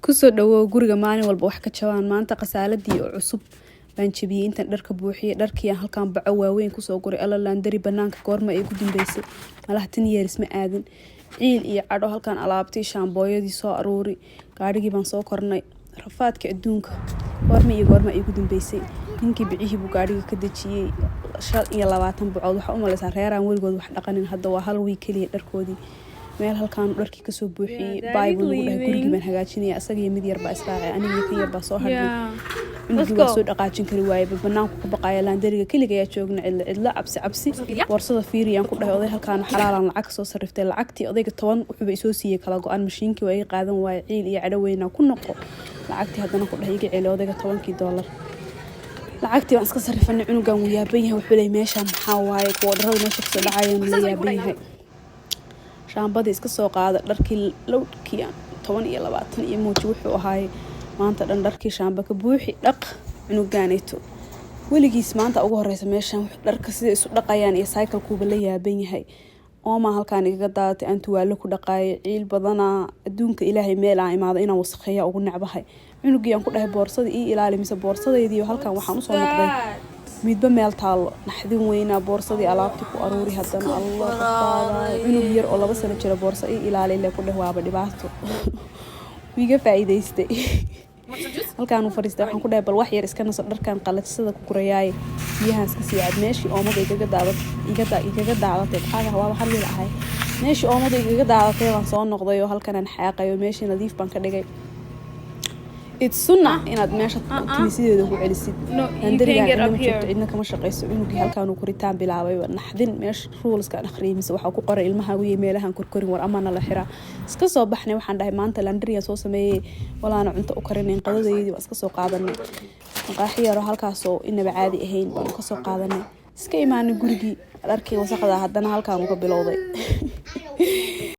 kusoo dhawow guriga maalin walba wax ka jabaan maanta qasaaladii oo cusub baan jabiyay intan dharka buuxiyay dharkii halkaan baco waaweyn kusoo guray alla laandari banaanka goorma ay ku dambeysay malaha tan yeeris ma aadin ciil iyo cadho halkaan alaabtay shaambooyadii soo aruuri gaarigii baan soo kornay rafaadka adduunka goorma ay ku dambeysay ninkii bicihii buu gaariga ka dajiyay 25 bucood waxa u malaysaa reeraan weligood wax dhaqanin hadda waa hal wiil kaliya dharkoodii meel halkaan dharkii ka soo buuxiyay bible lagu dhahay gurigii baan hagaajinaya asaga iyo mid yar baa israacay aniga ka yar baa soo hadhay inuu waa soo dhaqaajin kari waayay banaanku ka baqaaya laandariga kaliga ayaa joogna cidla cabsi boorsada fiiriyaan ku dhahay oday halkaan xalaalan lacag soo sariftay lacagtii odayga 10 wuxuu bay soo siiyay kala go'an mashiinkii way qaadan waayay ciil iyo cadho weyn ku noqo lacagtii haddana ku dhahay iga ceel odayga $10 lacagtii waan iska sarifanay cunugan wuu yaaban yahay wuxuu leeyahay meeshaan maxaa waaye kuwa dharada meesha ka soo dhacayaan la yaaban yahay shaambadii iska soo qaada dharkii lowdkii 10 iyo 20 iyo muuji wuxuu ahaay maanta dhan dharkii shaamba ka buuxi dhaq cunugaanayto weligiis maanta ugu horeysa meeshan dharka sida isu dhaqayaan iyo cycle-kuuba la yaaban yahay ooma halkaan igaga daadatay aan tuwaalo ku dhaqaayay ciil badana adduunka ilaahay meel aan imaado inaan wasakheeyo ugu nacbahay cunugii aan ku dhahay boorsada ii ilaali mise boorsadeedii halkaan waxaan u soo noqday midba meel taalo naxdin weyna boorsadii alaabtii ku aruuri haddana allah qaada cunug yar oo 2 sano jira boorsa ii ilaali ilaa ku dhawaaba dhibaato wiiga faa'iideystay halkaan u fariistay waxaan ku dhahay bal wax yar iska naso dharkan qalajsada ku gurayaay biyahaas ka sii cad meeshii oomada igaga daadatay xaaga waa hal wiil ahay meeshii oomada igaga daadatay waan soo noqday oo halkaan aan xaaqayo meeshii nadiif baan ka dhigay it's sunna inaad meesha timisideeda ku celisid andariga cidna kama shaqeyso inuu halkaan uu koritaan bilaabay naxdin meesha ruleska akhriimis waxa ku qoray ilmaha iyo meelahan korkorin war ama la xira iska soo baxnay waxaan dhahay maanta landriya soo sameeyay walaana cunto u karinay qadadeedii waa iska soo qaadanay maqaaxiyaro halkaas oo inaba caadi ahayn baan ka soo qaadanay iska imaanay gurigii dharkii wasaqada haddana halkaan uga bilowday